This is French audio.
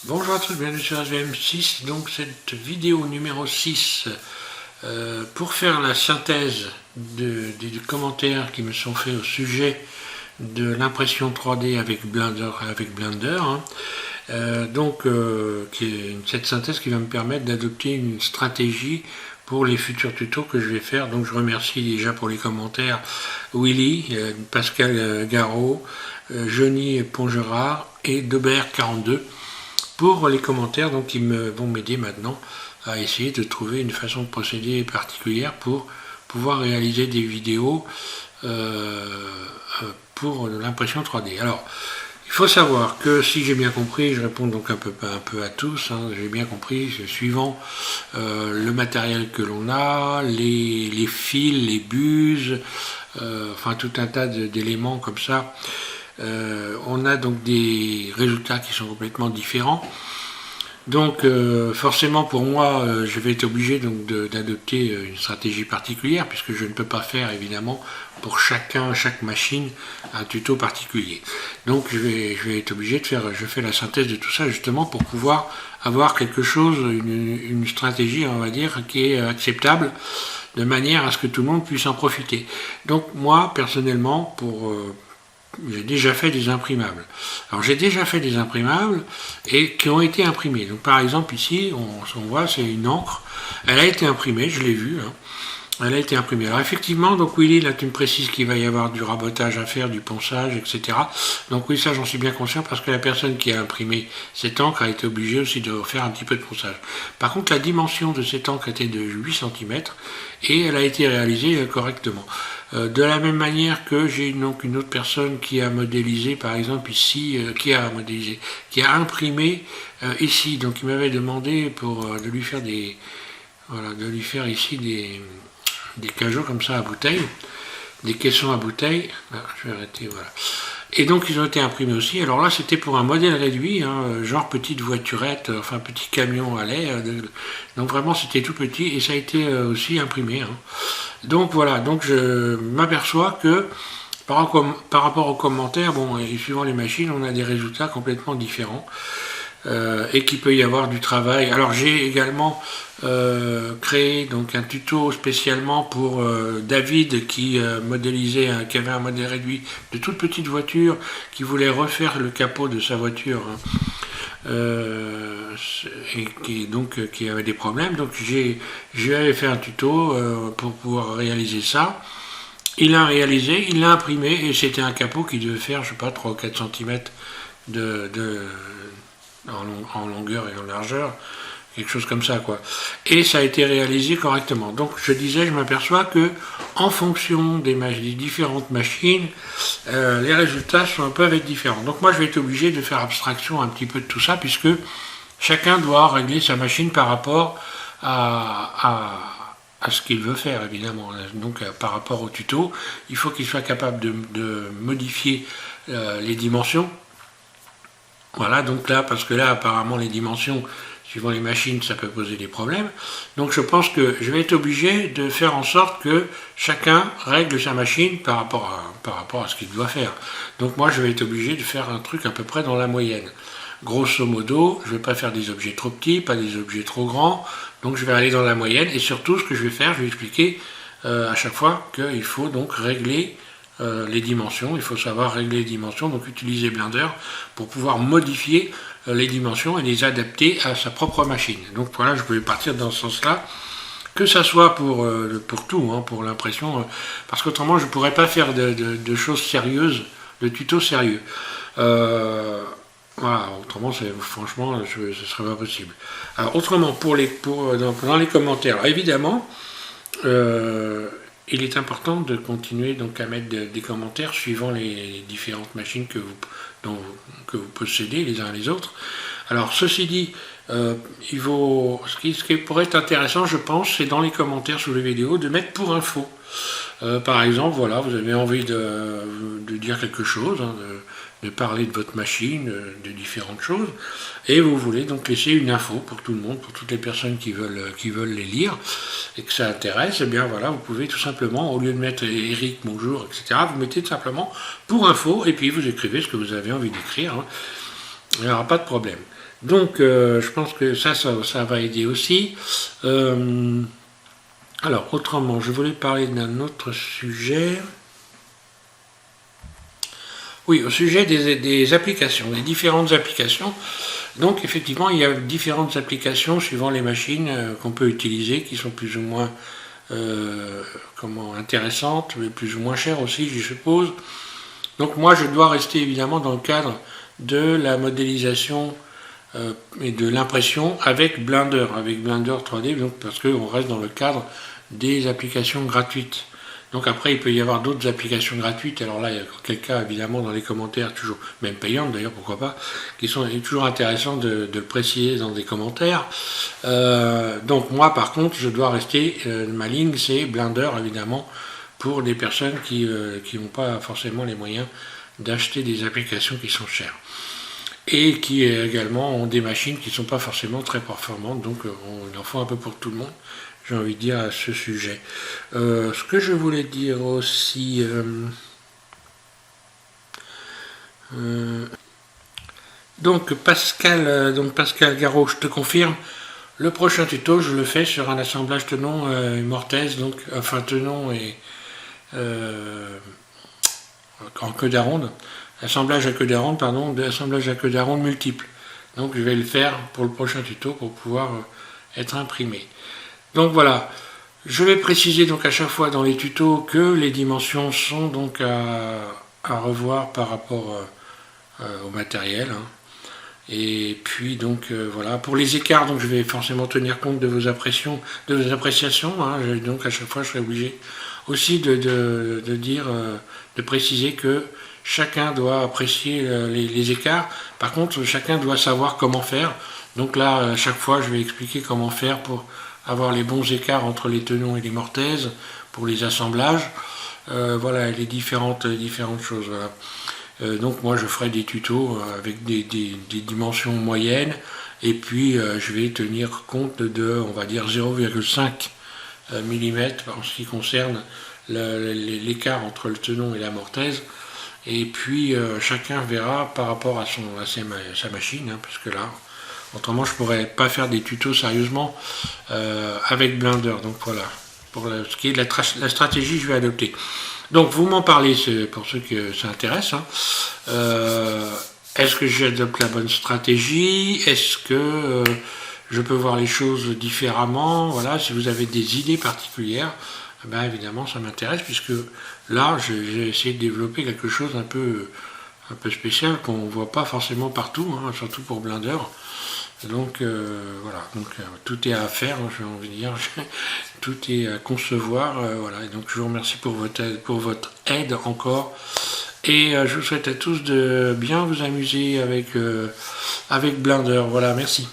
Bonjour à tous, bienvenue sur SVM6, donc cette vidéo numéro 6 pour faire la synthèse des commentaires qui me sont faits au sujet de l'impression 3D avec Blender, cette synthèse qui va me permettre d'adopter une stratégie pour les futurs tutos que je vais faire. Donc je remercie déjà pour les commentaires Willy, Pascal Garot, Johnny Pongerard et Dobert42 pour les commentaires donc, qui vont m'aider maintenant à essayer de trouver une façon de procéder particulière pour pouvoir réaliser des vidéos pour l'impression 3D. Alors, il faut savoir que si j'ai bien compris, je réponds donc un peu à tous, j'ai bien compris, suivant le matériel que l'on a, les fils, les buses, enfin tout un tas d'éléments comme ça, on a donc des résultats qui sont complètement différents. Donc forcément pour moi je vais être obligé donc d'adopter une stratégie particulière puisque je ne peux pas faire évidemment pour chaque machine un tuto particulier. Donc je vais être obligé de je fais la synthèse de tout ça justement pour pouvoir avoir quelque chose, une stratégie on va dire qui est acceptable de manière à ce que tout le monde puisse en profiter. Donc moi personnellement j'ai déjà fait des imprimables. Alors j'ai déjà fait des imprimables et qui ont été imprimés. Donc par exemple ici, on voit c'est une encre. Elle a été imprimée, je l'ai vue. Elle a été imprimée. Alors effectivement, donc Willy, là tu me précises qu'il va y avoir du rabotage à faire, du ponçage, etc. Donc oui, ça j'en suis bien conscient parce que la personne qui a imprimé cette encre a été obligée aussi de faire un petit peu de ponçage. Par contre, la dimension de cette encre était de 8 cm et elle a été réalisée correctement. De la même manière que j'ai donc une autre personne qui a modélisé, par exemple ici, qui a imprimé ici. Donc il m'avait demandé de lui faire ici des cajots comme ça à bouteilles, des caissons à bouteilles. Je vais arrêter, voilà. Et donc ils ont été imprimés aussi. Alors là c'était pour un modèle réduit, genre petite voiturette, enfin petit camion à lait. Donc vraiment c'était tout petit et ça a été aussi imprimé. Donc voilà, donc je m'aperçois que par rapport aux commentaires, bon, et suivant les machines, on a des résultats complètement différents. Et qu'il peut y avoir du travail. Alors j'ai également créé donc un tuto spécialement pour David qui qui avait un modèle réduit de toute petite voiture, qui voulait refaire le capot de sa voiture et qui avait des problèmes. Donc je lui avais fait un tuto pour pouvoir réaliser ça. Il l'a réalisé, il l'a imprimé et c'était un capot qui devait faire, je sais pas, 3 ou 4 cm en longueur et en largeur, quelque chose comme ça quoi. Et ça a été réalisé correctement. Donc je m'aperçois que en fonction des différentes machines, les résultats peuvent être différents. Donc moi je vais être obligé de faire abstraction un petit peu de tout ça puisque chacun doit régler sa machine par rapport à ce qu'il veut faire évidemment. Donc par rapport au tuto, il faut qu'il soit capable de modifier les dimensions. Voilà, donc là, parce que là, apparemment, les dimensions, suivant les machines, ça peut poser des problèmes. Donc je pense que je vais être obligé de faire en sorte que chacun règle sa machine par rapport à ce qu'il doit faire. Donc moi, je vais être obligé de faire un truc à peu près dans la moyenne. Grosso modo, je ne vais pas faire des objets trop petits, pas des objets trop grands. Donc je vais aller dans la moyenne. Et surtout, ce que je vais faire, je vais expliquer à chaque fois qu'il faut donc régler les dimensions, il faut savoir régler les dimensions, donc utiliser Blender pour pouvoir modifier les dimensions et les adapter à sa propre machine. Donc voilà, je vais partir dans ce sens-là, que ça soit pour tout, pour l'impression, parce qu'autrement je ne pourrais pas faire de choses sérieuses, de tutos sérieux. Voilà, autrement, franchement, ce ne serait pas possible. Alors autrement, dans les commentaires, alors, évidemment, il est important de continuer donc à mettre des commentaires suivant les différentes machines que vous possédez les uns les autres. Alors ceci dit, ce qui pourrait être intéressant, je pense, c'est dans les commentaires sous les vidéos de mettre pour info. Par exemple, voilà, vous avez envie de dire quelque chose, de parler de votre machine, de différentes choses, et vous voulez donc laisser une info pour tout le monde, pour toutes les personnes qui veulent les lire, et que ça intéresse, et bien voilà, vous pouvez tout simplement, au lieu de mettre Eric, bonjour, etc., vous mettez tout simplement pour info, et puis vous écrivez ce que vous avez envie d'écrire, il n'y aura pas de problème. Donc je pense que ça va aider aussi. Alors autrement, je voulais parler d'un autre sujet. Oui, au sujet des applications, des différentes applications. Donc effectivement, il y a différentes applications suivant les machines qu'on peut utiliser, qui sont plus ou moins intéressantes, mais plus ou moins chères aussi, je suppose. Donc moi, je dois rester évidemment dans le cadre de la modélisation et de l'impression avec Blender 3D, donc parce qu'on reste dans le cadre des applications gratuites. Donc après, il peut y avoir d'autres applications gratuites. Alors là, il y a quelques cas, évidemment, dans les commentaires, toujours, même payantes d'ailleurs, pourquoi pas, qui sont toujours intéressants de le préciser dans des commentaires. Donc moi, par contre, je dois rester, ma ligne, c'est Blender, évidemment, pour des personnes qui n'ont pas forcément les moyens d'acheter des applications qui sont chères. Et qui également ont des machines qui ne sont pas forcément très performantes, donc il en faut un peu pour tout le monde, j'ai envie de dire à ce sujet. Ce que je voulais dire aussi, donc Pascal Garot, je te confirme, le prochain tuto je le fais sur un assemblage tenon et mortaise, donc enfin tenon et en queue d'aronde, assemblage à queue d'aronde, pardon, assemblage à queue d'aronde multiple. Donc je vais le faire pour le prochain tuto pour pouvoir être imprimé. Donc voilà, je vais préciser donc à chaque fois dans les tutos que les dimensions sont donc à revoir par rapport au matériel. Hein. Et puis donc voilà, pour les écarts, donc je vais forcément tenir compte de vos appréciations. Hein. Donc à chaque fois, je serai obligé aussi de dire, de préciser que chacun doit apprécier les écarts. Par contre, chacun doit savoir comment faire. Donc là, à chaque fois, je vais expliquer comment faire pour avoir les bons écarts entre les tenons et les mortaises pour les assemblages. Voilà, les différentes choses. Voilà. Donc moi je ferai des tutos avec des dimensions moyennes et puis je vais tenir compte de, on va dire, 0,5 mm en ce qui concerne l'écart entre le tenon et la mortaise. Et puis chacun verra par rapport à sa machine, hein, parce que là, autrement je pourrais pas faire des tutos sérieusement avec Blender. Donc voilà, pour ce qui est de la stratégie, je vais adopter. Donc vous m'en parlez, pour ceux que ça intéresse. Hein. Est-ce que j'adopte la bonne stratégie? Est-ce que je peux voir les choses différemment? Voilà, si vous avez des idées particulières, ben évidemment ça m'intéresse, puisque là j'ai essayé de développer quelque chose un peu spécial qu'on ne voit pas forcément partout, hein, surtout pour Blender. Donc voilà, donc tout est à faire, j'ai envie de dire, tout est à concevoir, voilà. Et donc je vous remercie pour votre aide encore, et je vous souhaite à tous de bien vous amuser avec Blender. Voilà, merci.